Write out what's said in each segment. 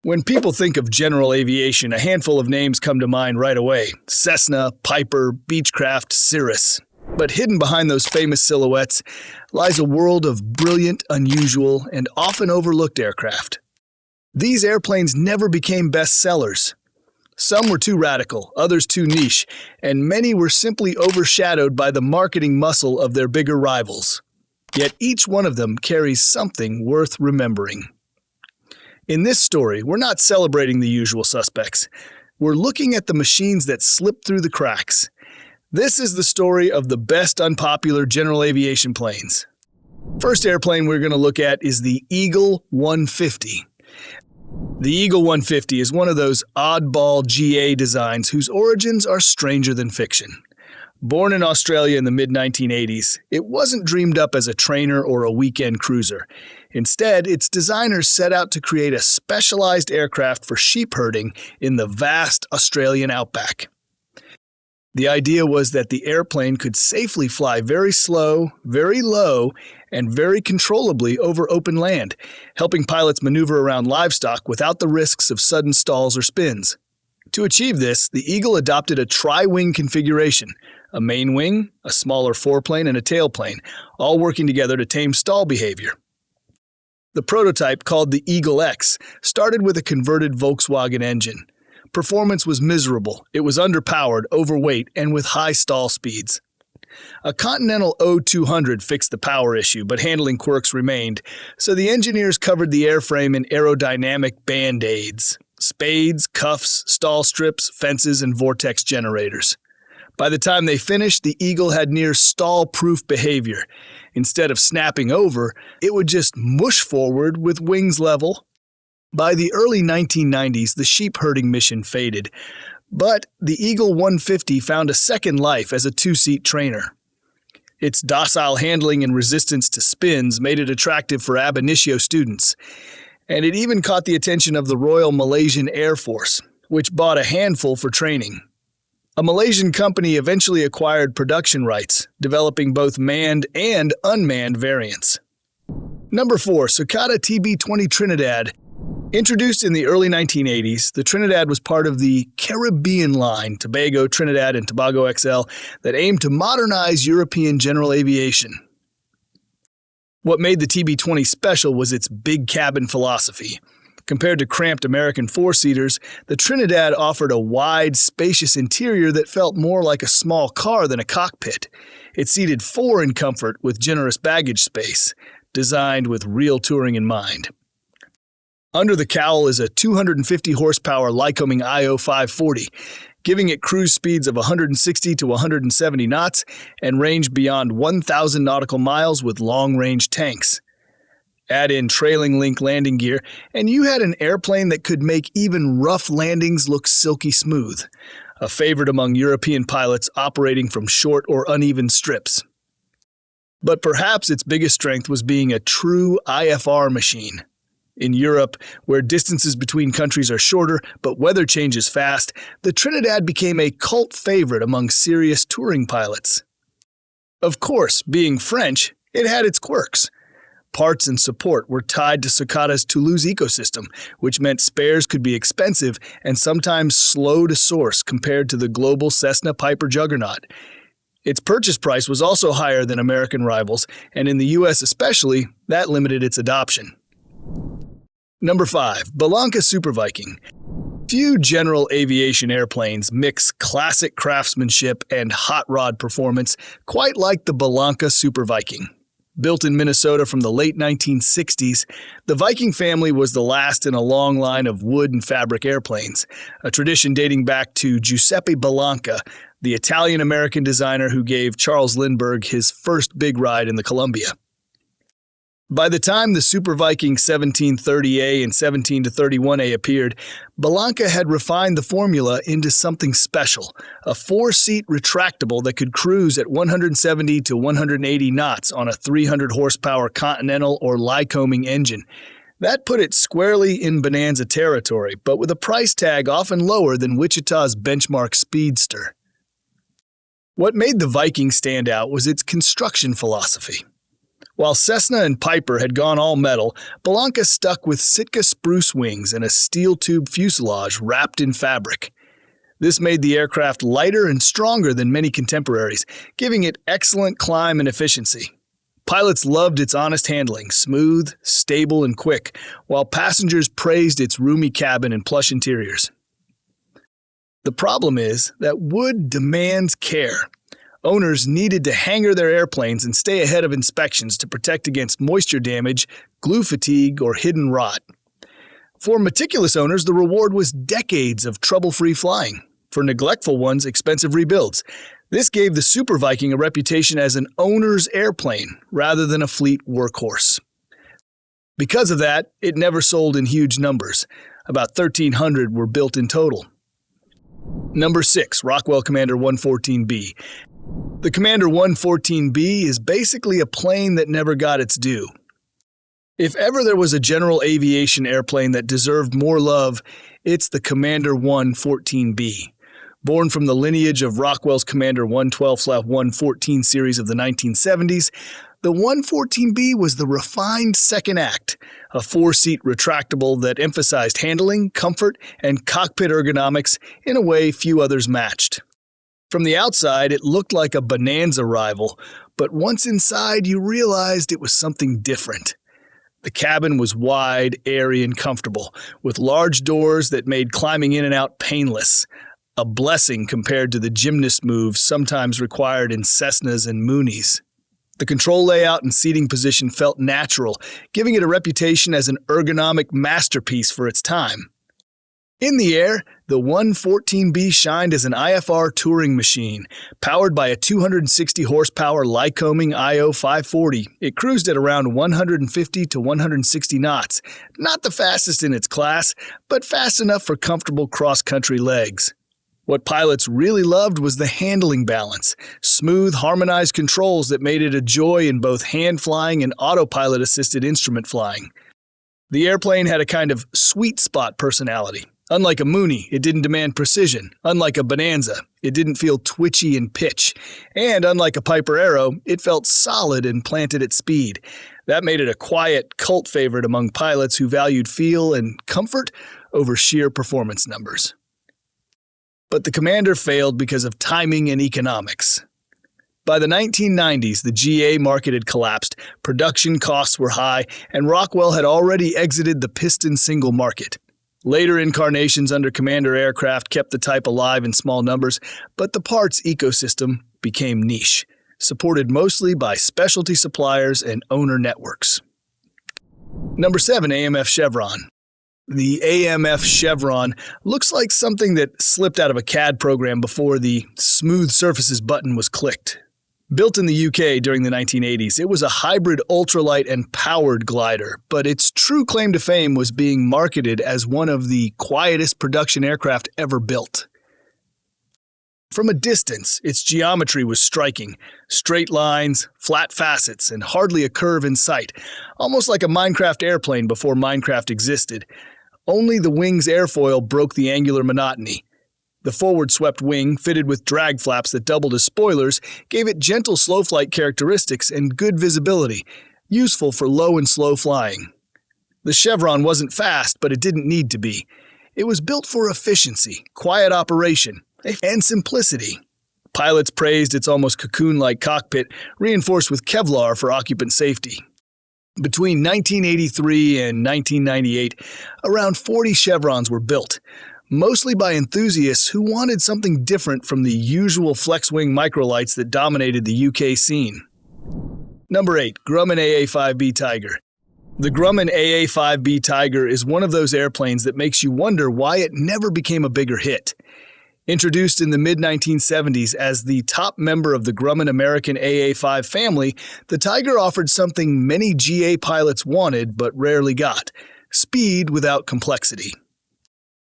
When people think of general aviation, a handful of names come to mind right away: Cessna, Piper, Beechcraft, Cirrus. But hidden behind those famous silhouettes lies a world of brilliant, unusual, and often overlooked aircraft. These airplanes never became bestsellers. Some were too radical, others too niche, and many were simply overshadowed by the marketing muscle of their bigger rivals. Yet each one of them carries something worth remembering. In this story, we're not celebrating the usual suspects. We're looking at the machines that slipped through the cracks. This is the story of the best unpopular general aviation planes. First airplane we're going to look at is the Eagle 150. The Eagle 150 is one of those oddball GA designs whose origins are stranger than fiction. Born in Australia in the mid-1980s, it wasn't dreamed up as a trainer or a weekend cruiser. Instead, its designers set out to create a specialized aircraft for sheep herding in the vast Australian outback. The idea was that the airplane could safely fly very slow, very low, and very controllably over open land, helping pilots maneuver around livestock without the risks of sudden stalls or spins. To achieve this, the Eagle adopted a tri-wing configuration: a main wing, a smaller foreplane, and a tailplane, all working together to tame stall behavior. The prototype, called the Eagle X, started with a converted Volkswagen engine. Performance was miserable. It was underpowered, overweight, and with high stall speeds. A Continental O200 fixed the power issue, but handling quirks remained, so the engineers covered the airframe in aerodynamic band-aids: spades, cuffs, stall strips, fences, and vortex generators. By the time they finished, the Eagle had near stall-proof behavior. Instead of snapping over, it would just mush forward with wings level. By the early 1990s, the sheep herding mission faded, but the Eagle 150 found a second life as a two-seat trainer. Its docile handling and resistance to spins made it attractive for ab initio students, and it even caught the attention of the Royal Malaysian Air Force, which bought a handful for training. A Malaysian company eventually acquired production rights, developing both manned and unmanned variants. Number 4. Socata TB20 Trinidad. Introduced in the early 1980s, the Trinidad was part of the Caribbean line, Tobago, Trinidad, and Tobago XL, that aimed to modernize European general aviation. What made the TB20 special was its big cabin philosophy. Compared to cramped American four-seaters, the Trinidad offered a wide, spacious interior that felt more like a small car than a cockpit. It seated 4 in comfort with generous baggage space, designed with real touring in mind. Under the cowl is a 250-horsepower Lycoming IO540, giving it cruise speeds of 160 to 170 knots and range beyond 1,000 nautical miles with long-range tanks. Add in trailing link landing gear, and you had an airplane that could make even rough landings look silky smooth, a favorite among European pilots operating from short or uneven strips. But perhaps its biggest strength was being a true IFR machine. In Europe, where distances between countries are shorter but weather changes fast, the Trinidad became a cult favorite among serious touring pilots. Of course, being French, it had its quirks. Parts and support were tied to Socata's Toulouse ecosystem, which meant spares could be expensive and sometimes slow to source compared to the global Cessna Piper juggernaut. Its purchase price was also higher than American rivals, and in the US especially, that limited its adoption. Number 5. Bellanca Super Viking. Few general aviation airplanes mix classic craftsmanship and hot rod performance quite like the Bellanca Super Viking. Built in Minnesota from the late 1960s, the Viking family was the last in a long line of wood and fabric airplanes, a tradition dating back to Giuseppe Bellanca, the Italian-American designer who gave Charles Lindbergh his first big ride in the Columbia. By the time the Super Viking 1730A and 1731A appeared, Bellanca had refined the formula into something special, a 4-seat retractable that could cruise at 170 to 180 knots on a 300-horsepower Continental or Lycoming engine. That put it squarely in bonanza territory, but with a price tag often lower than Wichita's benchmark Speedster. What made the Viking stand out was its construction philosophy. While Cessna and Piper had gone all metal, Bellanca stuck with Sitka spruce wings and a steel tube fuselage wrapped in fabric. This made the aircraft lighter and stronger than many contemporaries, giving it excellent climb and efficiency. Pilots loved its honest handling, smooth, stable, and quick, while passengers praised its roomy cabin and plush interiors. The problem is that wood demands care. Owners needed to hangar their airplanes and stay ahead of inspections to protect against moisture damage, glue fatigue, or hidden rot. For meticulous owners, the reward was decades of trouble-free flying. For neglectful ones, expensive rebuilds. This gave the Super Viking a reputation as an owner's airplane rather than a fleet workhorse. Because of that, it never sold in huge numbers. About 1,300 were built in total. Number 6, Rockwell Commander 114B. The Commander 114B is basically a plane that never got its due. If ever there was a general aviation airplane that deserved more love, it's the Commander 114B. Born from the lineage of Rockwell's Commander 112/114 series of the 1970s, the 114B was the refined second act, a 4-seat retractable that emphasized handling, comfort, and cockpit ergonomics in a way few others matched. From the outside, it looked like a Bonanza rival, but once inside, you realized it was something different. The cabin was wide, airy, and comfortable, with large doors that made climbing in and out painless, a blessing compared to the gymnast moves sometimes required in Cessnas and Moonies. The control layout and seating position felt natural, giving it a reputation as an ergonomic masterpiece for its time. In the air, the 114B shined as an IFR touring machine. Powered by a 260-horsepower Lycoming IO 540, it cruised at around 150 to 160 knots. Not the fastest in its class, but fast enough for comfortable cross-country legs. What pilots really loved was the handling balance, smooth, harmonized controls that made it a joy in both hand flying and autopilot-assisted instrument flying. The airplane had a kind of sweet spot personality. Unlike a Moonie, it didn't demand precision. Unlike a Bonanza, it didn't feel twitchy in pitch. And unlike a Piper Arrow, it felt solid and planted at speed. That made it a quiet cult favorite among pilots who valued feel and comfort over sheer performance numbers. But the Commander failed because of timing and economics. By the 1990s, the GA market had collapsed, production costs were high, and Rockwell had already exited the piston single market. Later incarnations under Commander aircraft kept the type alive in small numbers, but the parts ecosystem became niche, supported mostly by specialty suppliers and owner networks. Number 7, AMF Chevron. The AMF Chevron looks like something that slipped out of a CAD program before the Smooth Surfaces button was clicked. Built in the UK during the 1980s, it was a hybrid ultralight and powered glider, but its true claim to fame was being marketed as one of the quietest production aircraft ever built. From a distance, its geometry was striking. Straight lines, flat facets, and hardly a curve in sight, almost like a Minecraft airplane before Minecraft existed. Only the wing's airfoil broke the angular monotony. The forward-swept wing, fitted with drag flaps that doubled as spoilers, gave it gentle slow flight characteristics and good visibility, useful for low and slow flying. The Chevron wasn't fast, but it didn't need to be. It was built for efficiency, quiet operation, and simplicity. Pilots praised its almost cocoon-like cockpit, reinforced with Kevlar for occupant safety. Between 1983 and 1998, around 40 Chevrons were built, mostly by enthusiasts who wanted something different from the usual flex-wing microlights that dominated the UK scene. Number 8, Grumman AA-5B Tiger. The Grumman AA-5B Tiger is one of those airplanes that makes you wonder why it never became a bigger hit. Introduced in the mid-1970s as the top member of the Grumman American AA-5 family, the Tiger offered something many GA pilots wanted but rarely got: speed without complexity.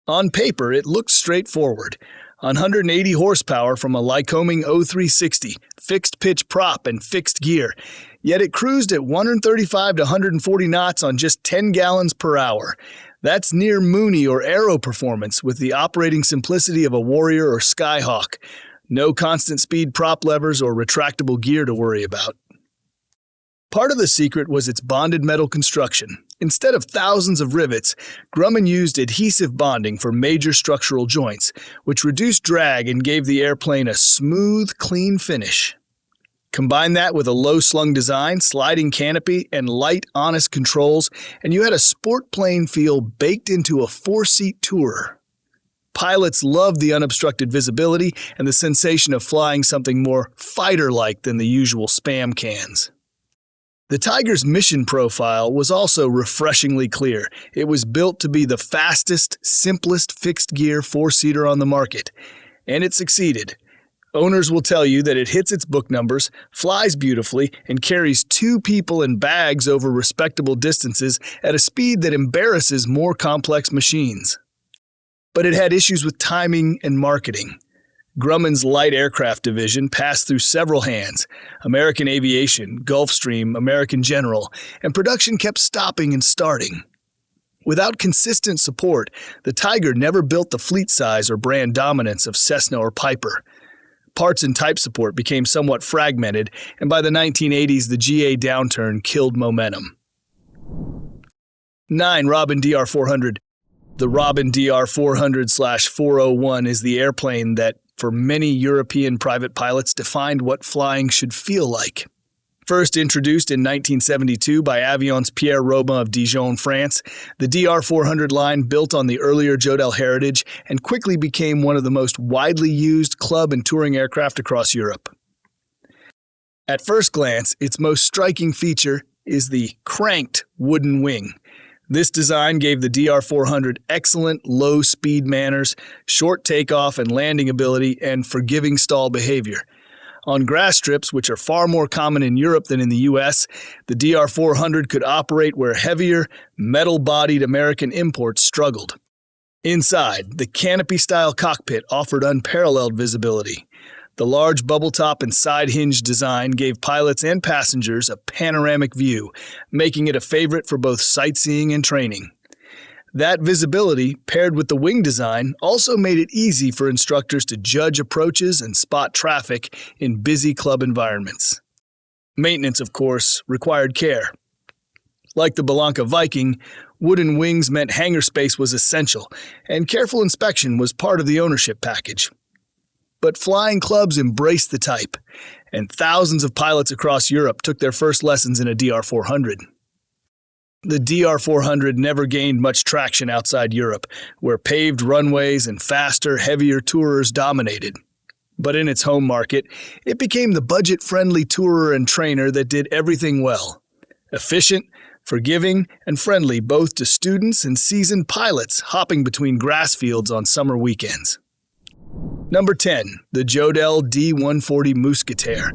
On paper, it looked straightforward. 180 horsepower from a Lycoming 0360, fixed pitch prop and fixed gear, yet it cruised at 135 to 140 knots on just 10 gallons per hour. That's near Moonie or Arrow performance with the operating simplicity of a Warrior or Skyhawk. No constant speed prop levers or retractable gear to worry about. Part of the secret was its bonded metal construction. Instead of thousands of rivets, Grumman used adhesive bonding for major structural joints, which reduced drag and gave the airplane a smooth, clean finish. Combine that with a low-slung design, sliding canopy, and light, honest controls, and you had a sport plane feel baked into a four-seat tourer. Pilots loved the unobstructed visibility and the sensation of flying something more fighter-like than the usual spam cans. The Tiger's mission profile was also refreshingly clear. It was built to be the fastest, simplest fixed-gear four-seater on the market, and it succeeded. Owners will tell you that it hits its book numbers, flies beautifully, and carries two people and bags over respectable distances at a speed that embarrasses more complex machines. But it had issues with timing and marketing. Grumman's light aircraft division passed through several hands: American Aviation, Gulfstream, American General, and production kept stopping and starting. Without consistent support, the Tiger never built the fleet size or brand dominance of Cessna or Piper. Parts and type support became somewhat fragmented, and by the 1980s, the GA downturn killed momentum. 9. Robin DR400. The Robin DR400/401 is the airplane that, for many European private pilots, defined what flying should feel like. First introduced in 1972 by Avion's Pierre Robin of Dijon, France, the DR400 line built on the earlier Jodel heritage and quickly became one of the most widely used club and touring aircraft across Europe. At first glance, its most striking feature is the cranked wooden wing. This design gave the DR400 excellent low-speed manners, short takeoff and landing ability, and forgiving stall behavior. On grass strips, which are far more common in Europe than in the US, the DR400 could operate where heavier, metal-bodied American imports struggled. Inside, the canopy-style cockpit offered unparalleled visibility. The large bubble top and side hinge design gave pilots and passengers a panoramic view, making it a favorite for both sightseeing and training. That visibility, paired with the wing design, also made it easy for instructors to judge approaches and spot traffic in busy club environments. Maintenance, of course, required care. Like the Bellanca Viking, wooden wings meant hangar space was essential, and careful inspection was part of the ownership package. But flying clubs embraced the type, and thousands of pilots across Europe took their first lessons in a DR400. The DR400 never gained much traction outside Europe, where paved runways and faster, heavier tourers dominated. But in its home market, it became the budget-friendly tourer and trainer that did everything well. Efficient, forgiving, and friendly both to students and seasoned pilots hopping between grass fields on summer weekends. Number 10. The Jodel D140 Musketeer.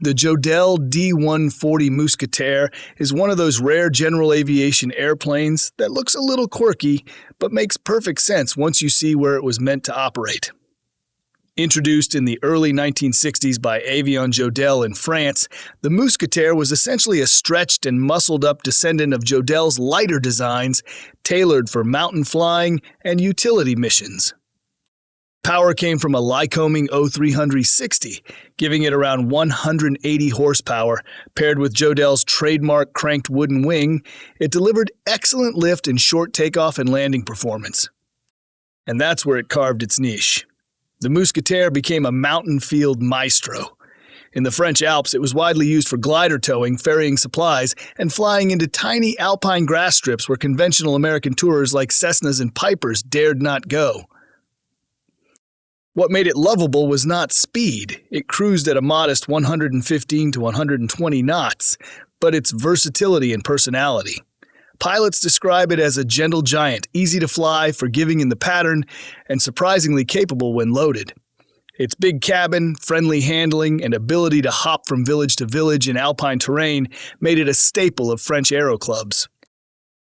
The Jodel D140 Musketeer is one of those rare general aviation airplanes that looks a little quirky, but makes perfect sense once you see where it was meant to operate. Introduced in the early 1960s by Avion Jodel in France, the Musketeer was essentially a stretched and muscled-up descendant of Jodel's lighter designs, tailored for mountain flying and utility missions. Power came from a Lycoming 0360, giving it around 180 horsepower. Paired with Jodel's trademark cranked wooden wing, it delivered excellent lift and short takeoff and landing performance. And that's where it carved its niche. The Musketeer became a mountain field maestro. In the French Alps, it was widely used for glider towing, ferrying supplies, and flying into tiny alpine grass strips where conventional American tourers like Cessnas and Pipers dared not go. What made it lovable was not speed. It cruised at a modest 115 to 120 knots, but its versatility and personality. Pilots describe it as a gentle giant, easy to fly, forgiving in the pattern, and surprisingly capable when loaded. Its big cabin, friendly handling, and ability to hop from village to village in alpine terrain made it a staple of French aero clubs.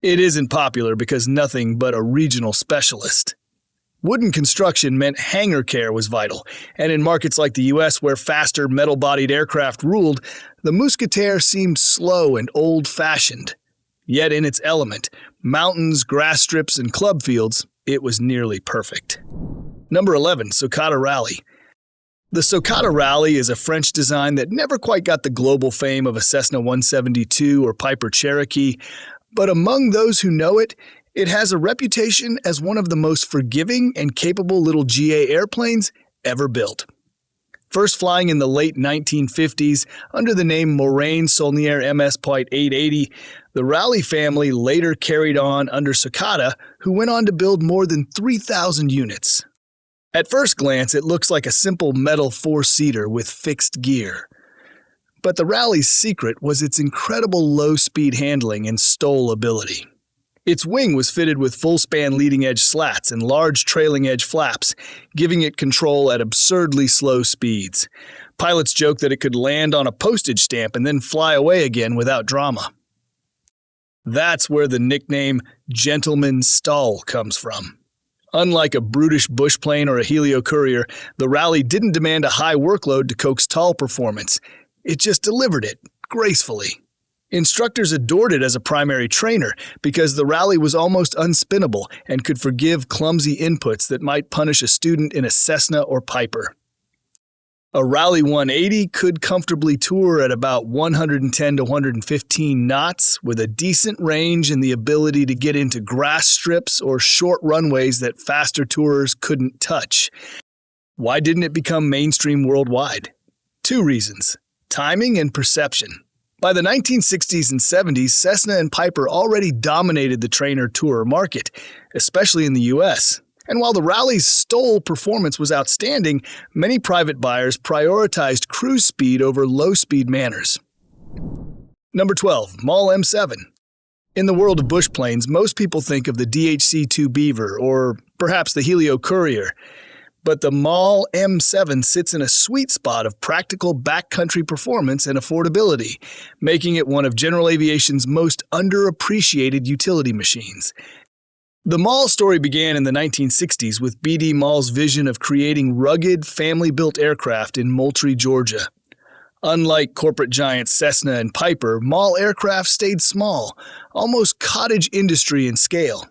It isn't popular because nothing but a regional specialist. Wooden construction meant hangar care was vital, and in markets like the US where faster metal-bodied aircraft ruled, the Musketeer seemed slow and old-fashioned. Yet in its element, mountains, grass strips, and club fields, it was nearly perfect. Number 11. Socata Rallye. The Socata Rallye is a French design that never quite got the global fame of a Cessna 172 or Piper Cherokee, but among those who know it, it has a reputation as one of the most forgiving and capable little GA airplanes ever built. First flying in the late 1950s under the name Moraine Saulnier MS.880, the Rallye family later carried on under Socata, who went on to build more than 3,000 units. At first glance, it looks like a simple metal four-seater with fixed gear. But the Rallye's secret was its incredible low-speed handling and STOL ability. Its wing was fitted with full-span leading-edge slats and large trailing-edge flaps, giving it control at absurdly slow speeds. Pilots joke that it could land on a postage stamp and then fly away again without drama. That's where the nickname Gentleman's Stall comes from. Unlike a brutish bush plane or a Helio Courier, the Rallye didn't demand a high workload to coax tall performance. It just delivered it, gracefully. Instructors adored it as a primary trainer because the Rallye was almost unspinnable and could forgive clumsy inputs that might punish a student in a Cessna or Piper. A Rallye 180 could comfortably tour at about 110 to 115 knots with a decent range and the ability to get into grass strips or short runways that faster tourers couldn't touch. Why didn't it become mainstream worldwide? Two reasons: timing and perception. By the 1960s and 70s, Cessna and Piper already dominated the trainer tourer market, especially in the US. And while the Rallye's STOL performance was outstanding, many private buyers prioritized cruise speed over low-speed manners. Number 12. Maule M7. In the world of bush planes, most people think of the DHC-2 Beaver or perhaps the Helio Courier. But the Maule M7 sits in a sweet spot of practical backcountry performance and affordability, making it one of general aviation's most underappreciated utility machines. The Maule story began in the 1960s with B.D. Maule's vision of creating rugged, family-built aircraft in Moultrie, Georgia. Unlike corporate giants Cessna and Piper, Maule aircraft stayed small, almost cottage industry in scale.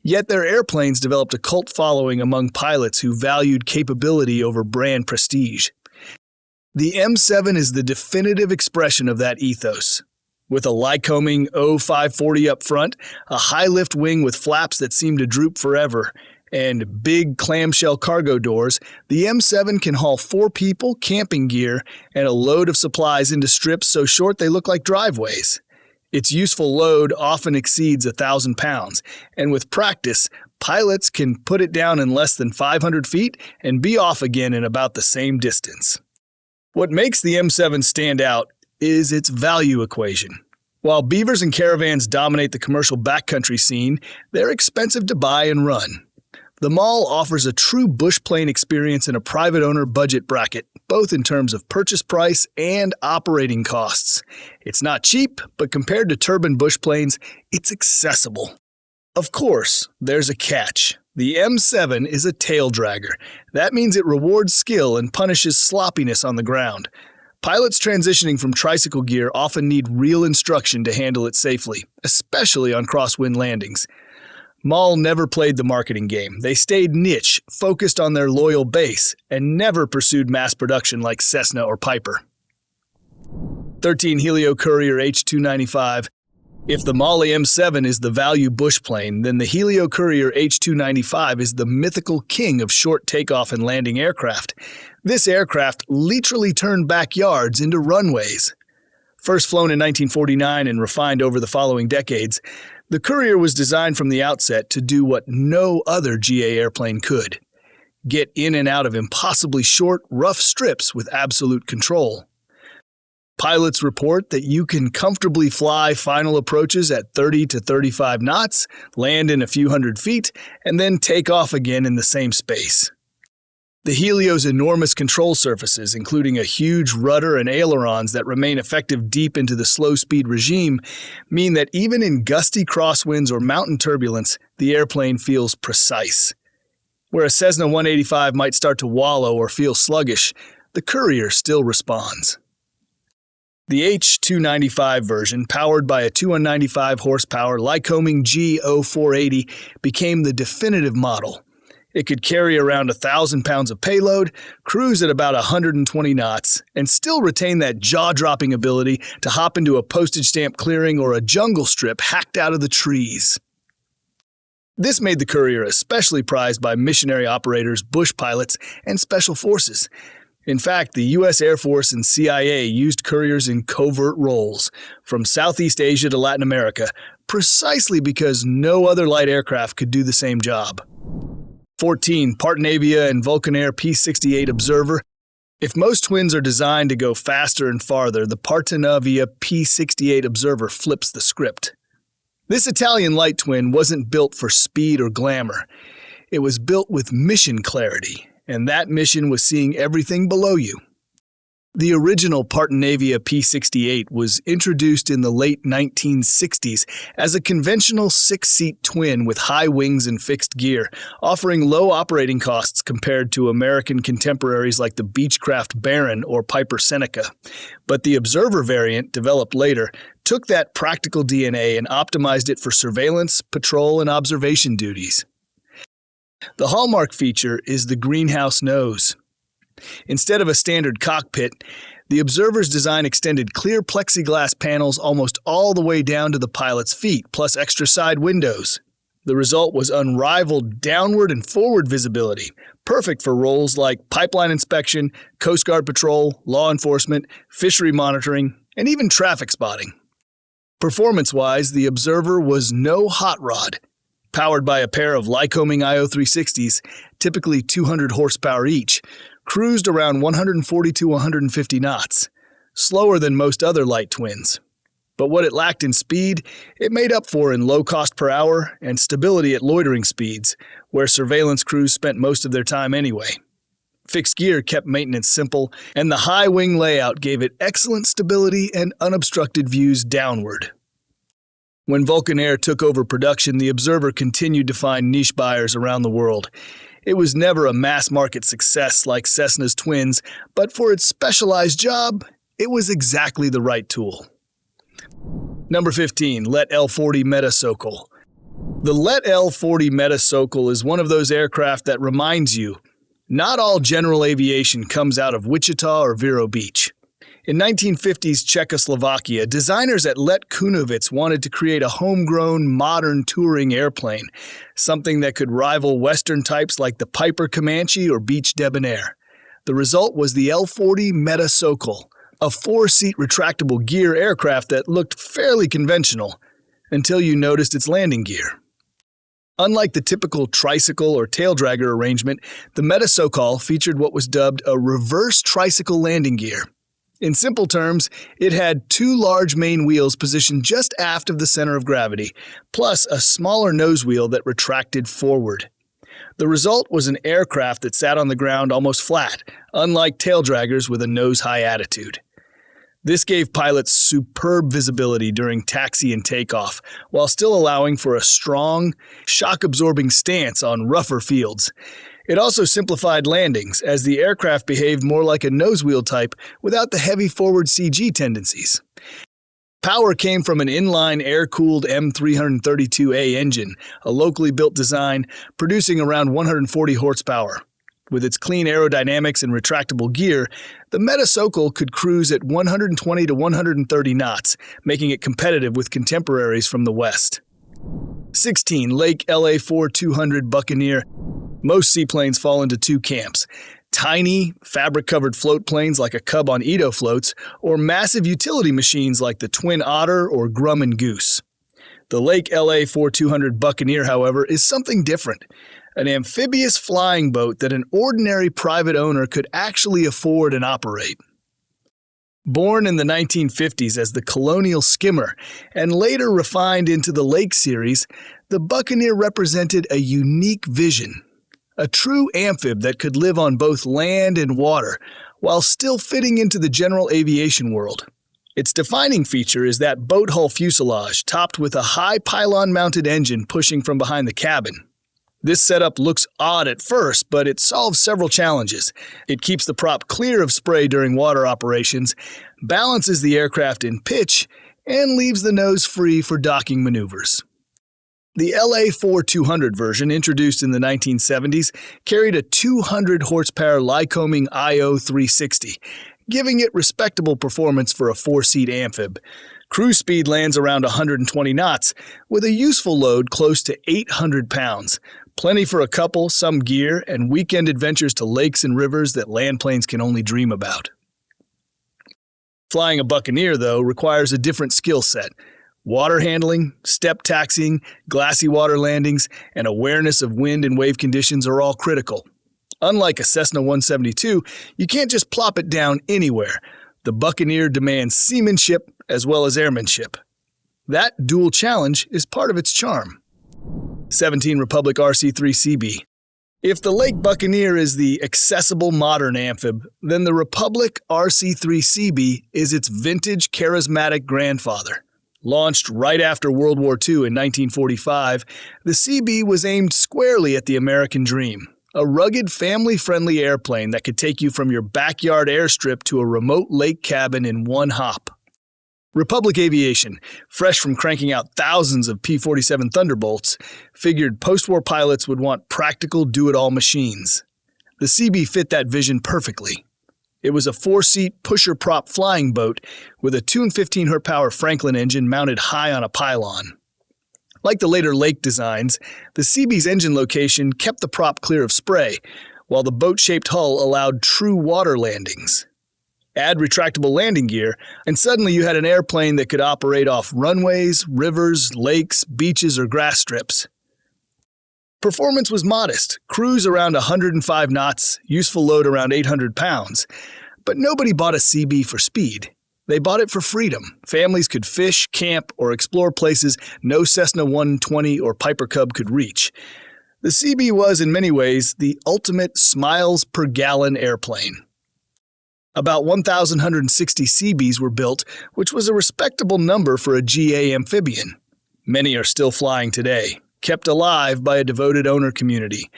Yet their airplanes developed a cult following among pilots who valued capability over brand prestige. The M7 is the definitive expression of that ethos. With a Lycoming O540 up front, a high-lift wing with flaps that seem to droop forever, and big clamshell cargo doors, the M7 can haul 4 people, camping gear, and a load of supplies into strips so short they look like driveways. Its useful load often exceeds 1,000 pounds, and with practice, pilots can put it down in less than 500 feet and be off again in about the same distance. What makes the M7 stand out is its value equation. While Beavers and Caravans dominate the commercial backcountry scene, they're expensive to buy and run. The Maule offers a true bush plane experience in a private owner budget bracket, both in terms of purchase price and operating costs. It's not cheap, but compared to turbine bush planes, it's accessible. Of course, there's a catch. The M7 is a tail dragger. That means it rewards skill and punishes sloppiness on the ground. Pilots transitioning from tricycle gear often need real instruction to handle it safely, especially on crosswind landings. Maule never played the marketing game. They stayed niche, focused on their loyal base, and never pursued mass production like Cessna or Piper. 13. Helio Courier H-295. If the Maule M7 is the value bush plane, then the Helio Courier H-295 is the mythical king of short takeoff and landing aircraft. This aircraft literally turned backyards into runways. First flown in 1949 and refined over the following decades, the Courier was designed from the outset to do what no other GA airplane could: get in and out of impossibly short, rough strips with absolute control. Pilots report that you can comfortably fly final approaches at 30 to 35 knots, land in a few hundred feet, and then take off again in the same space. The Helio's enormous control surfaces, including a huge rudder and ailerons that remain effective deep into the slow-speed regime, mean that even in gusty crosswinds or mountain turbulence, the airplane feels precise. Where a Cessna 185 might start to wallow or feel sluggish, the Courier still responds. The H-295 version, powered by a 295 horsepower Lycoming G0480, became the definitive model. It could carry around 1,000 pounds of payload, cruise at about 120 knots, and still retain that jaw-dropping ability to hop into a postage stamp clearing or a jungle strip hacked out of the trees. This made the Courier especially prized by missionary operators, bush pilots, and special forces. In fact, the U.S. Air Force and CIA used Couriers in covert roles, from Southeast Asia to Latin America, precisely because no other light aircraft could do the same job. 14. Partenavia and Buccaneer P68 Observer. If most twins are designed to go faster and farther, the Partenavia P68 Observer flips the script. This Italian light twin wasn't built for speed or glamour. It was built with mission clarity, and that mission was seeing everything below you. The original Partenavia P68 was introduced in the late 1960s as a conventional 6-seat twin with high wings and fixed gear, offering low operating costs compared to American contemporaries like the Beechcraft Baron or Piper Seneca. But the Observer variant, developed later, took that practical DNA and optimized it for surveillance, patrol, and observation duties. The hallmark feature is the greenhouse nose. Instead of a standard cockpit, the Observer's design extended clear plexiglass panels almost all the way down to the pilot's feet, plus extra side windows. The result was unrivaled downward and forward visibility, perfect for roles like pipeline inspection, Coast Guard patrol, law enforcement, fishery monitoring, and even traffic spotting. Performance-wise, the Observer was no hot rod. Powered by a pair of Lycoming IO360s, typically 200 horsepower each, cruised around 140 to 150 knots, slower than most other light twins. But what it lacked in speed, it made up for in low cost per hour and stability at loitering speeds, where surveillance crews spent most of their time anyway. Fixed gear kept maintenance simple, and the high wing layout gave it excellent stability and unobstructed views downward. When Buccaneer took over production, the Observer continued to find niche buyers around the world. It was never a mass-market success like Cessna's twins, but for its specialized job, it was exactly the right tool. Number 15. L40 Meta Sokol. The L40 Meta Sokol is one of those aircraft that reminds you, not all general aviation comes out of Wichita or Vero Beach. In 1950s Czechoslovakia, designers at Let Kunovitz wanted to create a homegrown, modern touring airplane, something that could rival Western types like the Piper Comanche or Beech Debonair. The result was the L40 Meta Sokol, a 4-seat retractable gear aircraft that looked fairly conventional, until you noticed its landing gear. Unlike the typical tricycle or taildragger arrangement, the Meta Sokol featured what was dubbed a reverse tricycle landing gear. In simple terms, it had 2 large main wheels positioned just aft of the center of gravity, plus a smaller nose wheel that retracted forward. The result was an aircraft that sat on the ground almost flat, unlike taildraggers with a nose-high attitude. This gave pilots superb visibility during taxi and takeoff, while still allowing for a strong, shock-absorbing stance on rougher fields. It also simplified landings, as the aircraft behaved more like a nose-wheel type without the heavy forward CG tendencies. Power came from an inline air-cooled M332A engine, a locally built design, producing around 140 horsepower. With its clean aerodynamics and retractable gear, the Meta Sokol could cruise at 120 to 130 knots, making it competitive with contemporaries from the West. 16. Lake LA400 Buccaneer. Most seaplanes fall into 2 camps: tiny, fabric-covered float planes like a Cub on Edo floats, or massive utility machines like the Twin Otter or Grumman Goose. The Lake LA400 Buccaneer, however, is something different. An amphibious flying boat that an ordinary private owner could actually afford and operate. Born in the 1950s as the Colonial Skimmer and later refined into the Lake series, the Buccaneer represented a unique vision. A true amphib that could live on both land and water, while still fitting into the general aviation world. Its defining feature is that boat hull fuselage topped with a high pylon-mounted engine pushing from behind the cabin. This setup looks odd at first, but it solves several challenges. It keeps the prop clear of spray during water operations, balances the aircraft in pitch, and leaves the nose free for docking maneuvers. The LA-4 version, introduced in the 1970s, carried a 200-horsepower Lycoming IO360, giving it respectable performance for a 4-seat amphib. Cruise speed lands around 120 knots, with a useful load close to 800 pounds. Plenty for a couple, some gear, and weekend adventures to lakes and rivers that land planes can only dream about. Flying a Buccaneer, though, requires a different skill set. Water handling, step taxiing, glassy water landings, and awareness of wind and wave conditions are all critical. Unlike a Cessna 172, you can't just plop it down anywhere. The Buccaneer demands seamanship as well as airmanship. That dual challenge is part of its charm. 17 Republic RC-3 Seabee. If the Lake Buccaneer is the accessible modern amphib, then the Republic RC-3 Seabee is its vintage charismatic grandfather. Launched right after World War II in 1945, the Seabee was aimed squarely at the American dream, a rugged, family-friendly airplane that could take you from your backyard airstrip to a remote lake cabin in one hop. Republic Aviation, fresh from cranking out thousands of P-47 Thunderbolts, figured post-war pilots would want practical do-it-all machines. The Seabee fit that vision perfectly. It was a 4-seat pusher-prop flying boat with a 215 horsepower Franklin engine mounted high on a pylon. Like the later Lake designs, the Seabee's engine location kept the prop clear of spray, while the boat-shaped hull allowed true water landings. Add retractable landing gear, and suddenly you had an airplane that could operate off runways, rivers, lakes, beaches, or grass strips. Performance was modest, cruise around 105 knots, useful load around 800 pounds. But nobody bought a Seabee for speed. They bought it for freedom. Families could fish, camp, or explore places no Cessna 120 or Piper Cub could reach. The Seabee was, in many ways, the ultimate smiles-per-gallon airplane. About 1,160 Seabees were built, which was a respectable number for a GA amphibian. Many are still flying today, kept alive by a devoted owner community.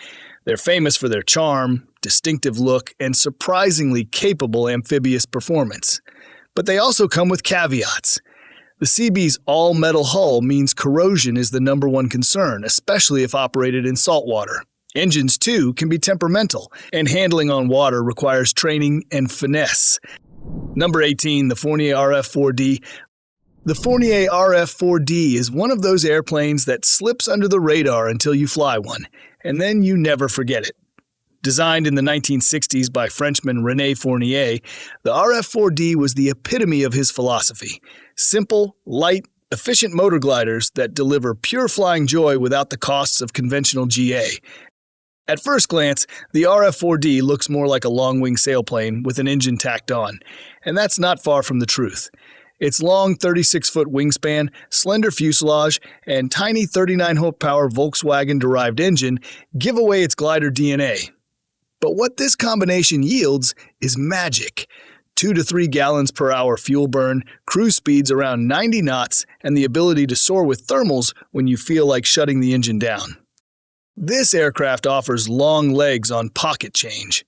They're famous for their charm, distinctive look, and surprisingly capable amphibious performance. But they also come with caveats. The Seabee's all-metal hull means corrosion is the number one concern, especially if operated in saltwater. Engines, too, can be temperamental, and handling on water requires training and finesse. Number 18, the Fournier RF-4D. The Fournier RF-4D is one of those airplanes that slips under the radar until you fly one, and then you never forget it. Designed in the 1960s by Frenchman René Fournier, the RF-4D was the epitome of his philosophy. Simple, light, efficient motor gliders that deliver pure flying joy without the costs of conventional GA. At first glance, the RF-4D looks more like a long-wing sailplane with an engine tacked on, and that's not far from the truth. Its long 36-foot wingspan, slender fuselage, and tiny 39-horsepower Volkswagen-derived engine give away its glider DNA. But what this combination yields is magic. 2 to 3 gallons per hour fuel burn, cruise speeds around 90 knots, and the ability to soar with thermals when you feel like shutting the engine down. This aircraft offers long legs on pocket change.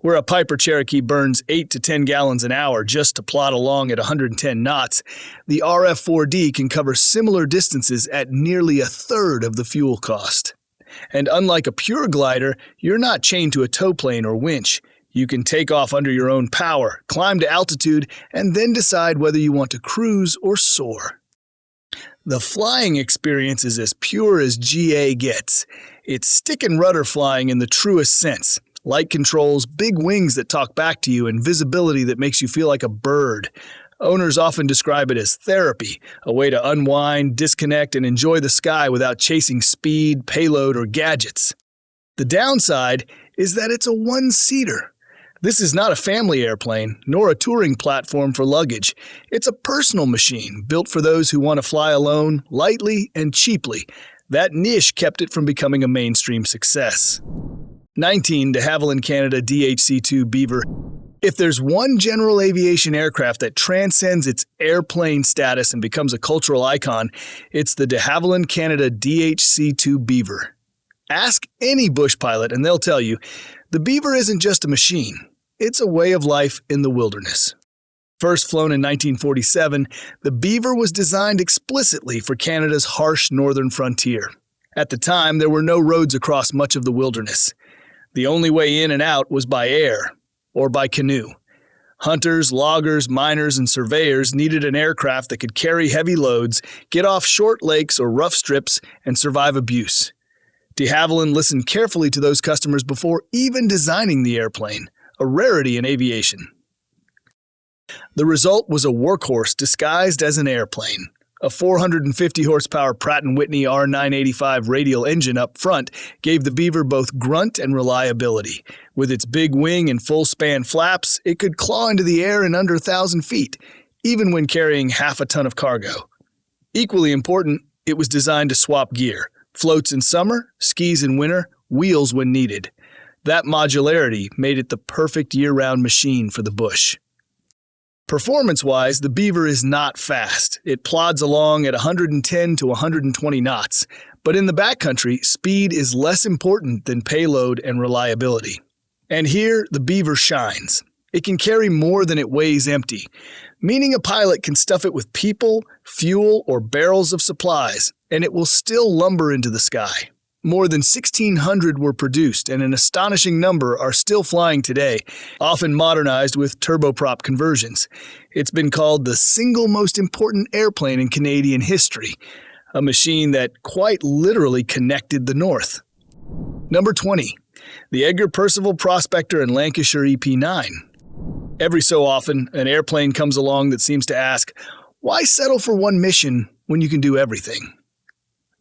Where a Piper Cherokee burns 8 to 10 gallons an hour just to plod along at 110 knots, the RF-4D can cover similar distances at nearly a third of the fuel cost. And unlike a pure glider, you're not chained to a tow plane or winch. You can take off under your own power, climb to altitude, and then decide whether you want to cruise or soar. The flying experience is as pure as GA gets. It's stick and rudder flying in the truest sense. Light controls, big wings that talk back to you, and visibility that makes you feel like a bird. Owners often describe it as therapy, a way to unwind, disconnect, and enjoy the sky without chasing speed, payload, or gadgets. The downside is that it's a one-seater. This is not a family airplane, nor a touring platform for luggage. It's a personal machine built for those who want to fly alone, lightly, and cheaply. That niche kept it from becoming a mainstream success. 19, de Havilland Canada DHC-2 Beaver. If there's one general aviation aircraft that transcends its airplane status and becomes a cultural icon, it's the de Havilland Canada DHC-2 Beaver. Ask any bush pilot and they'll tell you, the Beaver isn't just a machine, it's a way of life in the wilderness. First flown in 1947, the Beaver was designed explicitly for Canada's harsh northern frontier. At the time, there were no roads across much of the wilderness. The only way in and out was by air, or by canoe. Hunters, loggers, miners, and surveyors needed an aircraft that could carry heavy loads, get off short lakes or rough strips, and survive abuse. De Havilland listened carefully to those customers before even designing the airplane, a rarity in aviation. The result was a workhorse disguised as an airplane. A 450 horsepower Pratt & Whitney R985 radial engine up front gave the Beaver both grunt and reliability. With its big wing and full-span flaps, it could claw into the air in under 1,000 feet, even when carrying half a ton of cargo. Equally important, it was designed to swap gear. Floats in summer, skis in winter, wheels when needed. That modularity made it the perfect year-round machine for the bush. Performance-wise, the Beaver is not fast. It plods along at 110 to 120 knots, but in the backcountry, speed is less important than payload and reliability. And here, the Beaver shines. It can carry more than it weighs empty, meaning a pilot can stuff it with people, fuel, or barrels of supplies, and it will still lumber into the sky. More than 1,600 were produced, and an astonishing number are still flying today, often modernized with turboprop conversions. It's been called the single most important airplane in Canadian history, a machine that quite literally connected the North. Number 20. The Edgar Percival Prospector and Lancashire EP9. Every so often, an airplane comes along that seems to ask, why settle for one mission when you can do everything?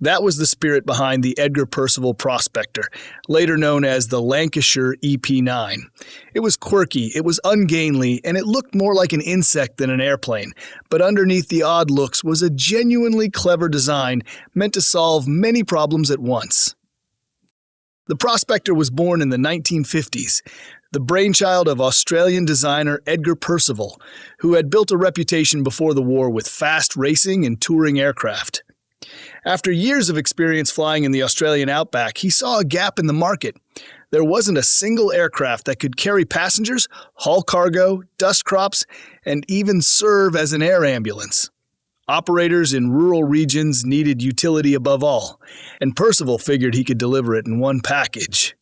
That was the spirit behind the Edgar Percival Prospector, later known as the Lancashire EP9. It was quirky, it was ungainly, and it looked more like an insect than an airplane, but underneath the odd looks was a genuinely clever design meant to solve many problems at once. The Prospector was born in the 1950s, the brainchild of Australian designer Edgar Percival, who had built a reputation before the war with fast racing and touring aircraft. After years of experience flying in the Australian Outback, he saw a gap in the market. There wasn't a single aircraft that could carry passengers, haul cargo, dust crops, and even serve as an air ambulance. Operators in rural regions needed utility above all, and Percival figured he could deliver it in one package.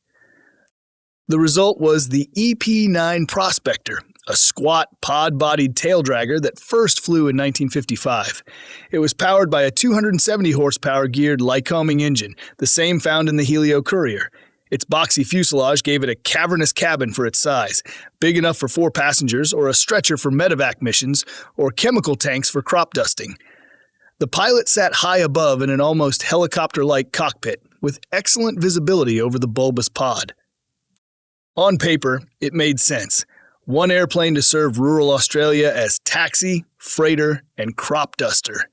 The result was the EP9 Prospector, a squat, pod-bodied tail dragger that first flew in 1955. It was powered by a 270 horsepower geared Lycoming engine, the same found in the Helio Courier. Its boxy fuselage gave it a cavernous cabin for its size, big enough for 4 passengers or a stretcher for medevac missions or chemical tanks for crop dusting. The pilot sat high above in an almost helicopter-like cockpit with excellent visibility over the bulbous pod. On paper, it made sense. One airplane to serve rural Australia as taxi, freighter, and crop duster.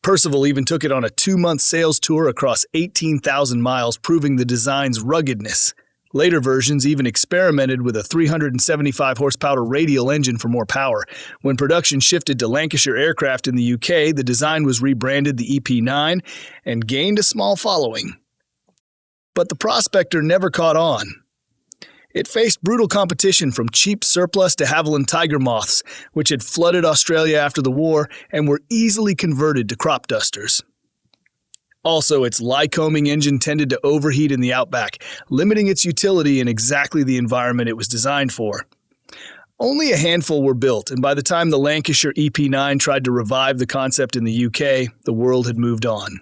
Percival even took it on a 2-month sales tour across 18,000 miles, proving the design's ruggedness. Later versions even experimented with a 375 horsepower radial engine for more power. When production shifted to Lancashire Aircraft in the UK, the design was rebranded the EP9 and gained a small following. But the Prospector never caught on. It faced brutal competition from cheap surplus de Havilland Tiger Moths, which had flooded Australia after the war and were easily converted to crop dusters. Also, its Lycoming engine tended to overheat in the Outback, limiting its utility in exactly the environment it was designed for. Only a handful were built, and by the time the Lancashire EP9 tried to revive the concept in the UK, the world had moved on.